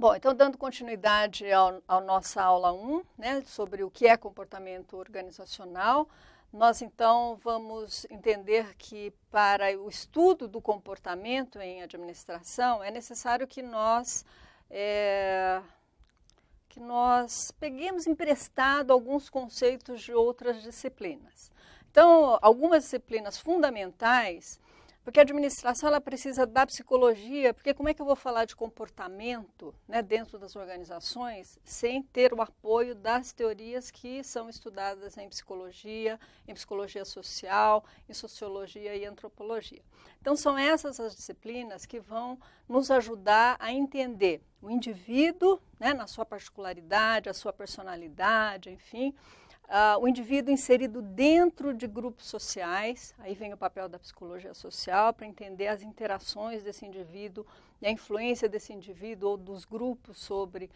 Bom, então dando continuidade à nossa aula 1, né, sobre o que é comportamento organizacional, nós então vamos entender que para o estudo do comportamento em administração é necessário que nós peguemos emprestado alguns conceitos de outras disciplinas. Então, algumas disciplinas fundamentais, porque a administração ela precisa da psicologia, porque como é que eu vou falar de comportamento, né, dentro das organizações sem ter o apoio das teorias que são estudadas em psicologia social, em sociologia e antropologia. Então são essas as disciplinas que vão nos ajudar a entender o indivíduo, né, na sua particularidade, a sua personalidade, enfim, o indivíduo inserido dentro de grupos sociais, aí vem o papel da psicologia social para entender as interações desse indivíduo e a influência desse indivíduo ou dos grupos sobre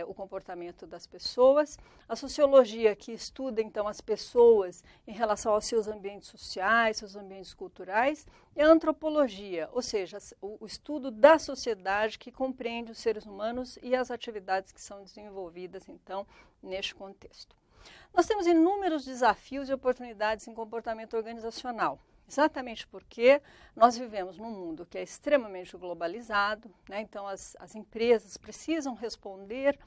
o comportamento das pessoas. A sociologia que estuda então as pessoas em relação aos seus ambientes sociais, seus ambientes culturais, e a antropologia, ou seja, o estudo da sociedade que compreende os seres humanos e as atividades que são desenvolvidas então neste contexto. Nós temos inúmeros desafios e oportunidades em comportamento organizacional, exatamente porque nós vivemos num mundo que é extremamente globalizado, né? Então as empresas precisam responder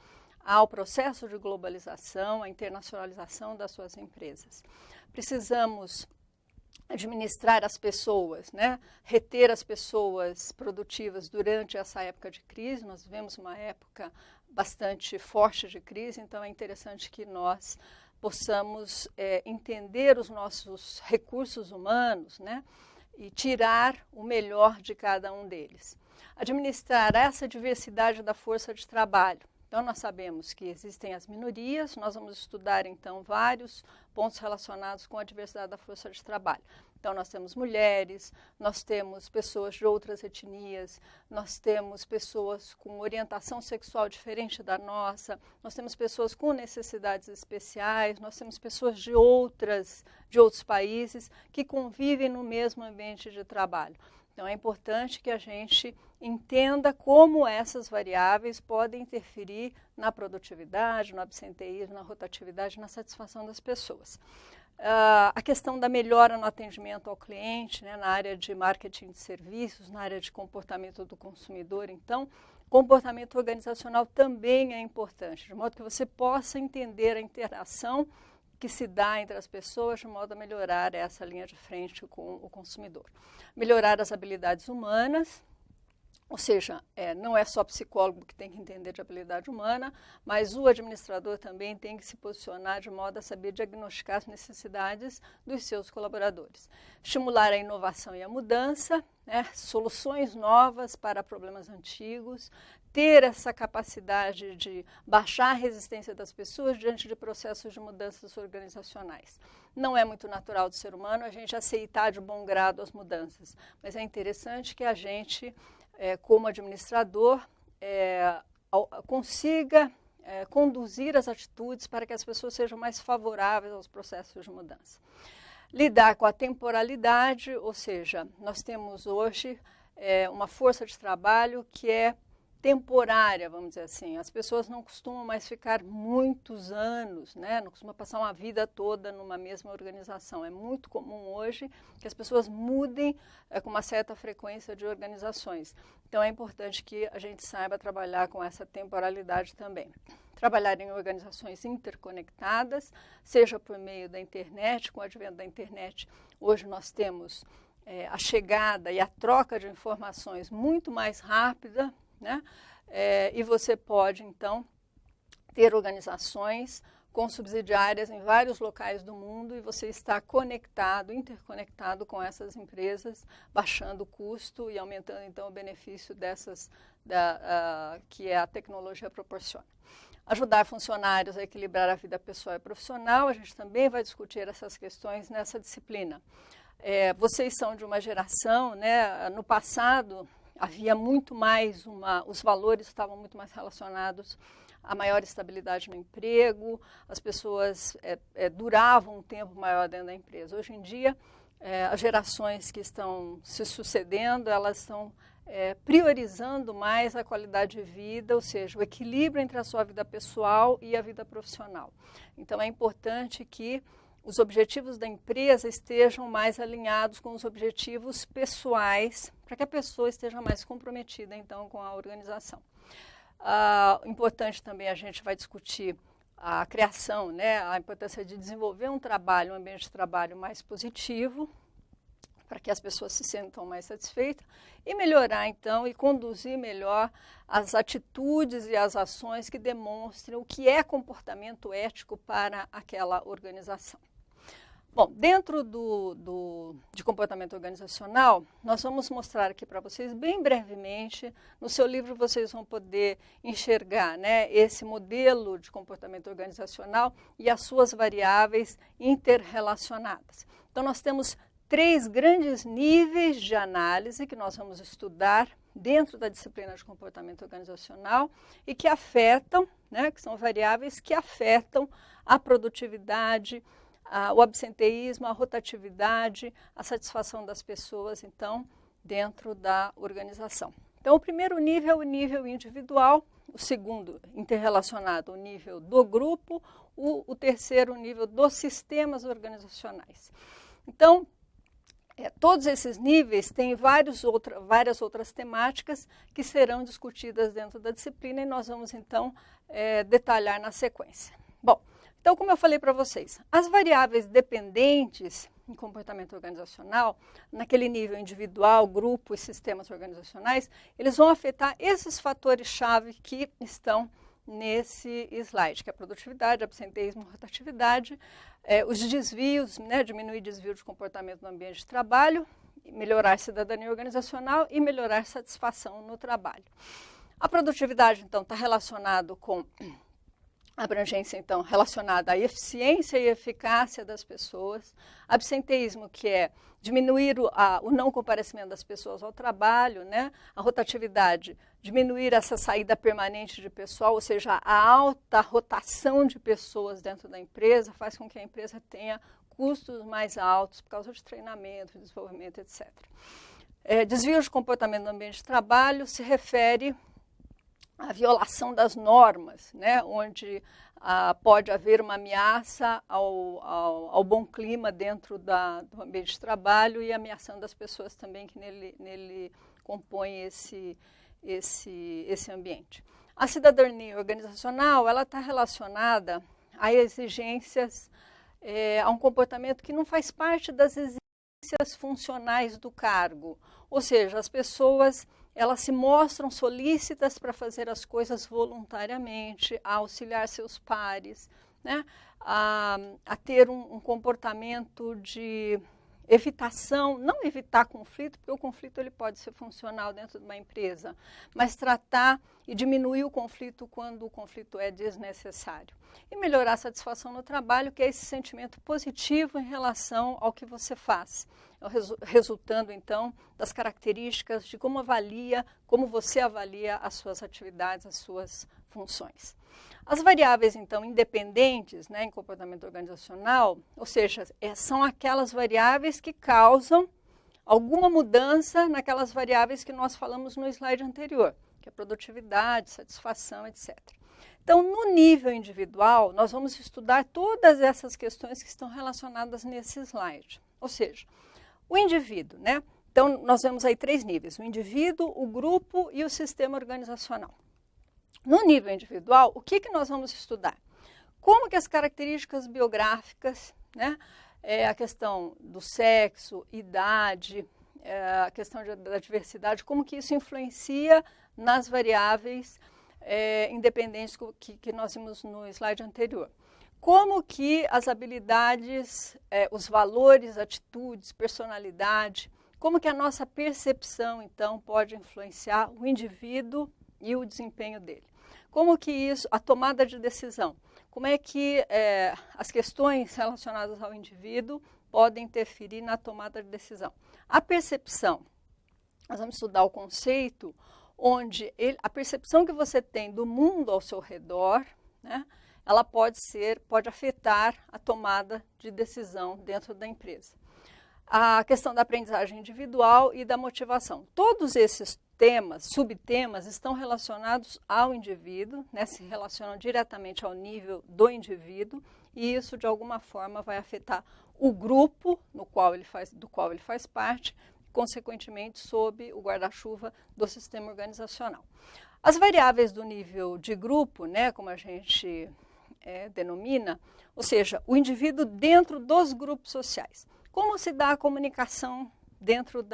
ao processo de globalização, à internacionalização das suas empresas. Precisamos administrar as pessoas, né? Reter as pessoas produtivas durante essa época de crise. Nós vivemos uma época bastante forte de crise, então é interessante que nós possamos entender os nossos recursos humanos, né, e tirar o melhor de cada um deles. Administrar essa diversidade da força de trabalho. Então, nós sabemos que existem as minorias, nós vamos estudar, então, vários pontos relacionados com a diversidade da força de trabalho. Então, nós temos mulheres, nós temos pessoas de outras etnias, nós temos pessoas com orientação sexual diferente da nossa, nós temos pessoas com necessidades especiais, nós temos pessoas de outros países que convivem no mesmo ambiente de trabalho. Então, é importante que a gente entenda como essas variáveis podem interferir na produtividade, no absenteísmo, na rotatividade, na satisfação das pessoas. A questão da melhora no atendimento ao cliente, né, na área de marketing de serviços, na área de comportamento do consumidor. Então, comportamento organizacional também é importante, de modo que você possa entender a interação que se dá entre as pessoas, de modo a melhorar essa linha de frente com o consumidor. Melhorar as habilidades humanas, ou seja, não é só psicólogo que tem que entender de habilidade humana, mas o administrador também tem que se posicionar de modo a saber diagnosticar as necessidades dos seus colaboradores. Estimular a inovação e a mudança, né, soluções novas para problemas antigos, ter essa capacidade de baixar a resistência das pessoas diante de processos de mudanças organizacionais. Não é muito natural do ser humano a gente aceitar de bom grado as mudanças, mas é interessante que a gente, como administrador, consiga conduzir as atitudes para que as pessoas sejam mais favoráveis aos processos de mudança. Lidar com a temporalidade, ou seja, nós temos hoje uma força de trabalho que é temporária, vamos dizer assim. As pessoas não costumam mais ficar muitos anos, né? Não costumam passar uma vida toda numa mesma organização. É muito comum hoje que as pessoas mudem com uma certa frequência de organizações. Então é importante que a gente saiba trabalhar com essa temporalidade também. Trabalhar em organizações interconectadas, seja por meio da internet, com o advento da internet, hoje nós temos a chegada e a troca de informações muito mais rápida, né? E você pode, então, ter organizações com subsidiárias em vários locais do mundo e você está conectado, interconectado com essas empresas, baixando o custo e aumentando, então, o benefício que a tecnologia proporciona. Ajudar funcionários a equilibrar a vida pessoal e profissional, a gente também vai discutir essas questões nessa disciplina. Vocês são de uma geração, né, no passado, havia muito mais os valores estavam muito mais relacionados a maior estabilidade no emprego, as pessoas duravam um tempo maior dentro da empresa. Hoje em dia, as gerações que estão se sucedendo, elas estão priorizando mais a qualidade de vida, ou seja, o equilíbrio entre a sua vida pessoal e a vida profissional. Então, é importante que os objetivos da empresa estejam mais alinhados com os objetivos pessoais, para que a pessoa esteja mais comprometida, então, com a organização. Importante também, a gente vai discutir a criação, né, a importância de desenvolver um ambiente de trabalho mais positivo, para que as pessoas se sintam mais satisfeitas, e melhorar, então, e conduzir melhor as atitudes e as ações que demonstrem o que é comportamento ético para aquela organização. Bom, dentro de comportamento organizacional, nós vamos mostrar aqui para vocês bem brevemente. No seu livro vocês vão poder enxergar, né, esse modelo de comportamento organizacional e as suas variáveis interrelacionadas. Então, nós temos 3 grandes níveis de análise que nós vamos estudar dentro da disciplina de comportamento organizacional e que afetam, né, que são variáveis que afetam a produtividade, o absenteísmo, a rotatividade, a satisfação das pessoas, então, dentro da organização. Então, o primeiro nível é o nível individual, o segundo, interrelacionado, o nível do grupo, o terceiro, o nível dos sistemas organizacionais. Então, todos esses níveis têm várias outras temáticas que serão discutidas dentro da disciplina e nós vamos, então, detalhar na sequência. Bom, então, como eu falei para vocês, as variáveis dependentes em comportamento organizacional, naquele nível individual, grupo e sistemas organizacionais, eles vão afetar esses fatores-chave que estão nesse slide, que é a produtividade, absenteísmo, rotatividade, os desvios, né, diminuir desvio de comportamento no ambiente de trabalho, melhorar a cidadania organizacional e melhorar a satisfação no trabalho. A produtividade, então, está relacionado com a abrangência, então, relacionada à eficiência e eficácia das pessoas. Absenteísmo, que é diminuir o não comparecimento das pessoas ao trabalho, né? A rotatividade, diminuir essa saída permanente de pessoal, ou seja, a alta rotação de pessoas dentro da empresa faz com que a empresa tenha custos mais altos por causa de treinamento, desenvolvimento, etc. Desvio de comportamento no ambiente de trabalho se refere à violação das normas, né, onde pode haver uma ameaça ao bom clima dentro do ambiente de trabalho e ameaçando as pessoas também que nele compõem esse ambiente. A cidadania organizacional, ela está relacionada a exigências, a um comportamento que não faz parte das exigências funcionais do cargo, ou seja, as pessoas elas se mostram solícitas para fazer as coisas voluntariamente, a auxiliar seus pares, né? a ter um comportamento de evitação, não evitar conflito, porque o conflito ele pode ser funcional dentro de uma empresa, mas tratar e diminuir o conflito quando o conflito é desnecessário. E melhorar a satisfação no trabalho, que é esse sentimento positivo em relação ao que você faz, resultando, então, das características de como você avalia as suas atividades, as suas funções. As variáveis, então, independentes, né, em comportamento organizacional, ou seja, são aquelas variáveis que causam alguma mudança naquelas variáveis que nós falamos no slide anterior, que é produtividade, satisfação, etc. Então, no nível individual, nós vamos estudar todas essas questões que estão relacionadas nesse slide. Ou seja, o indivíduo, né? Então, nós vemos aí 3 níveis, o indivíduo, o grupo e o sistema organizacional. No nível individual, o que nós vamos estudar? Como que as características biográficas, né, a questão do sexo, idade, a questão da diversidade, como que isso influencia nas variáveis independentes que nós vimos no slide anterior. Como que as habilidades, os valores, atitudes, personalidade, como que a nossa percepção, então, pode influenciar o indivíduo e o desempenho dele. Como que isso, a tomada de decisão, como é que as questões relacionadas ao indivíduo podem interferir na tomada de decisão. A percepção, nós vamos estudar o conceito onde a percepção que você tem do mundo ao seu redor, né, ela pode afetar a tomada de decisão dentro da empresa. a questão da aprendizagem individual e da motivação. Todos esses temas, subtemas, estão relacionados ao indivíduo, né, se relacionam diretamente ao nível do indivíduo, e isso, de alguma forma, vai afetar o grupo do qual ele faz parte, consequentemente, sob o guarda-chuva do sistema organizacional. As variáveis do nível de grupo, né, como a gente denomina, ou seja, o indivíduo dentro dos grupos sociais. Como se dá a comunicação dentro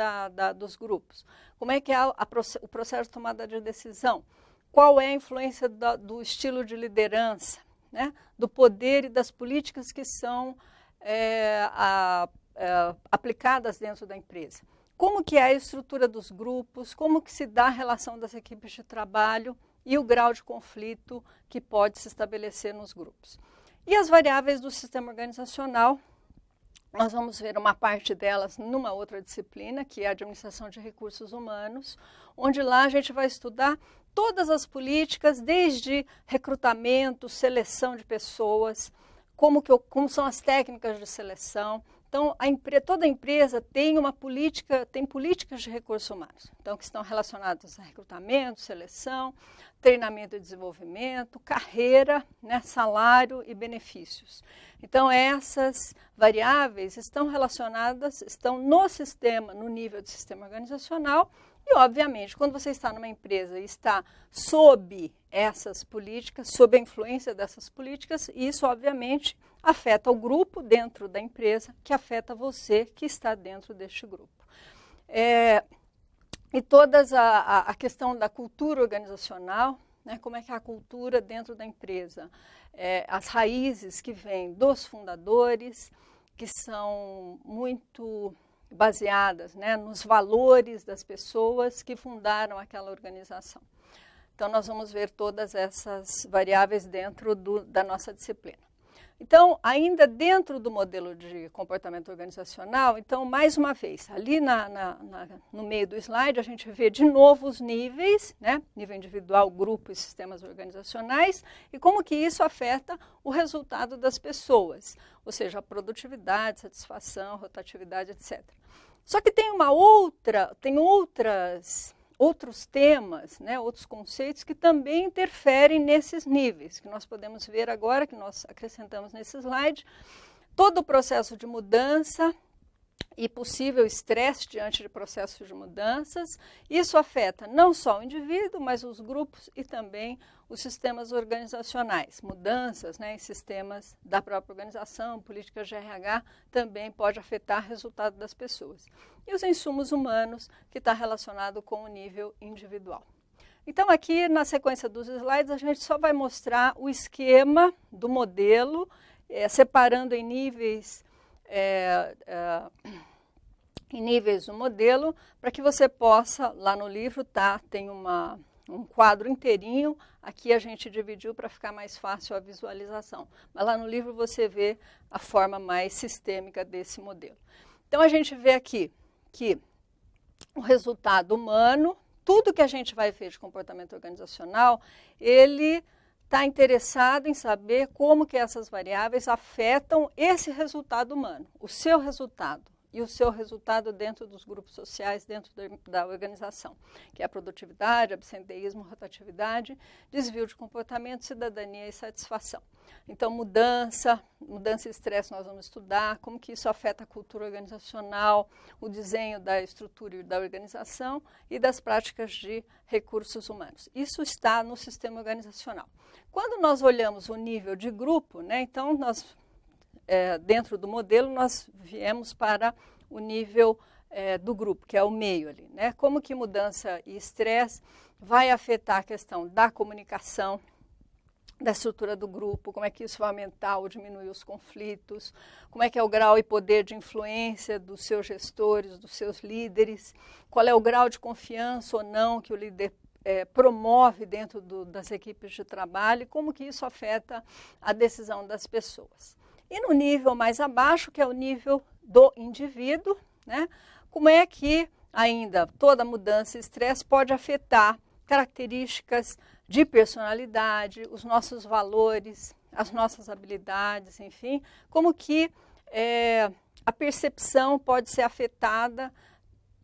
dos grupos? Como é que é o processo de tomada de decisão? Qual é a influência do estilo de liderança, né? Do poder e das políticas que são aplicadas dentro da empresa? Como que é a estrutura dos grupos? Como que se dá a relação das equipes de trabalho e o grau de conflito que pode se estabelecer nos grupos? E as variáveis do sistema organizacional, nós vamos ver uma parte delas numa outra disciplina, que é a administração de recursos humanos, onde lá a gente vai estudar todas as políticas, desde recrutamento, seleção de pessoas, como são as técnicas de seleção. Então, toda empresa tem políticas de recursos humanos, então, que estão relacionadas a recrutamento, seleção, treinamento e desenvolvimento, carreira, né, salário e benefícios. Então, essas variáveis estão relacionadas, estão no nível de sistema organizacional, e, obviamente, quando você está numa empresa e está sob essas políticas, sob a influência dessas políticas, isso, obviamente, afeta o grupo dentro da empresa, que afeta você que está dentro deste grupo. E toda a questão da cultura organizacional, né, como é que é a cultura dentro da empresa, as raízes que vêm dos fundadores, que são muito baseadas, né, nos valores das pessoas que fundaram aquela organização. Então, nós vamos ver todas essas variáveis dentro da nossa disciplina. Então, ainda dentro do modelo de comportamento organizacional, então, mais uma vez, ali no meio do slide, a gente vê de novo os níveis, né, nível individual, grupo e sistemas organizacionais, e como que isso afeta o resultado das pessoas, ou seja, a produtividade, satisfação, rotatividade, etc. Só que tem outros temas, né, outros conceitos que também interferem nesses níveis, que nós podemos ver agora, que nós acrescentamos nesse slide. Todo o processo de mudança e possível estresse diante de processos de mudanças, isso afeta não só o indivíduo, mas os grupos e também os sistemas organizacionais. Mudanças, né, em sistemas da própria organização, políticas de RH, também pode afetar o resultado das pessoas. E os insumos humanos, que está relacionado com o nível individual. Então, aqui na sequência dos slides, a gente só vai mostrar o esquema do modelo, separando em níveis do modelo, para que você possa, lá no livro, tem um quadro inteirinho, aqui a gente dividiu para ficar mais fácil a visualização. Mas lá no livro você vê a forma mais sistêmica desse modelo. Então, a gente vê aqui que o resultado humano, tudo que a gente vai ver de comportamento organizacional, ele está interessado em saber como que essas variáveis afetam esse resultado humano, o seu resultado e o seu resultado dentro dos grupos sociais, dentro da organização, que é a produtividade, absenteísmo, rotatividade, desvio de comportamento, cidadania e satisfação. Então, mudança e estresse nós vamos estudar, como que isso afeta a cultura organizacional, o desenho da estrutura da organização e das práticas de recursos humanos. Isso está no sistema organizacional. Quando nós olhamos o nível de grupo, né, então dentro do modelo nós viemos para o nível do grupo, que é o meio ali, né? Como que mudança e estresse vai afetar a questão da comunicação, da estrutura do grupo, como é que isso vai aumentar ou diminuir os conflitos, como é que é o grau e poder de influência dos seus gestores, dos seus líderes, qual é o grau de confiança ou não que o líder promove dentro das equipes de trabalho e como que isso afeta a decisão das pessoas. E no nível mais abaixo, que é o nível do indivíduo, né, como é que ainda toda mudança e estresse pode afetar características de personalidade, os nossos valores, as nossas habilidades, enfim, como que a percepção pode ser afetada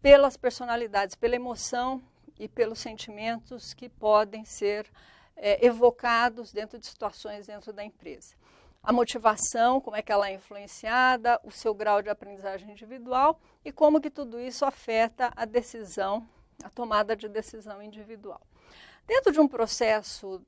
pelas personalidades, pela emoção e pelos sentimentos que podem ser evocados dentro de situações dentro da empresa. A motivação, como é que ela é influenciada, o seu grau de aprendizagem individual e como que tudo isso afeta a decisão, a tomada de decisão individual. Dentro de um processo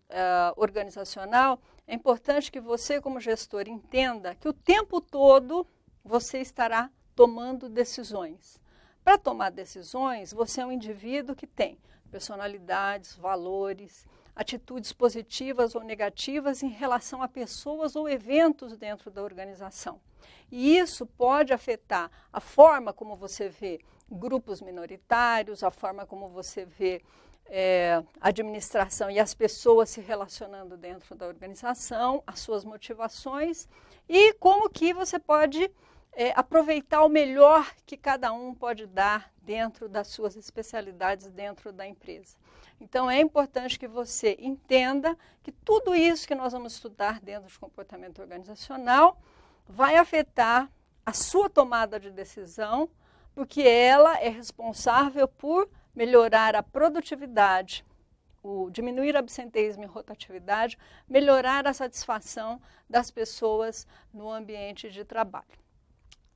organizacional, é importante que você, como gestor, entenda que o tempo todo você estará tomando decisões. Para tomar decisões, você é um indivíduo que tem personalidades, valores, atitudes positivas ou negativas em relação a pessoas ou eventos dentro da organização. E isso pode afetar a forma como você vê grupos minoritários, a forma como você vê a administração e as pessoas se relacionando dentro da organização, as suas motivações e como que você pode aproveitar o melhor que cada um pode dar dentro das suas especialidades dentro da empresa. Então, é importante que você entenda que tudo isso que nós vamos estudar dentro de comportamento organizacional vai afetar a sua tomada de decisão, porque ela é responsável por melhorar a produtividade, diminuir o absenteísmo e rotatividade, melhorar a satisfação das pessoas no ambiente de trabalho.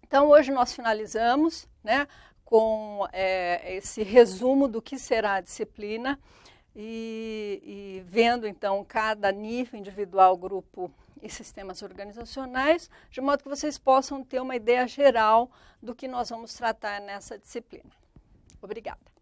Então, hoje nós finalizamos, né, com esse resumo do que será a disciplina e vendo, então, cada nível individual, grupo e sistemas organizacionais, de modo que vocês possam ter uma ideia geral do que nós vamos tratar nessa disciplina. Obrigada.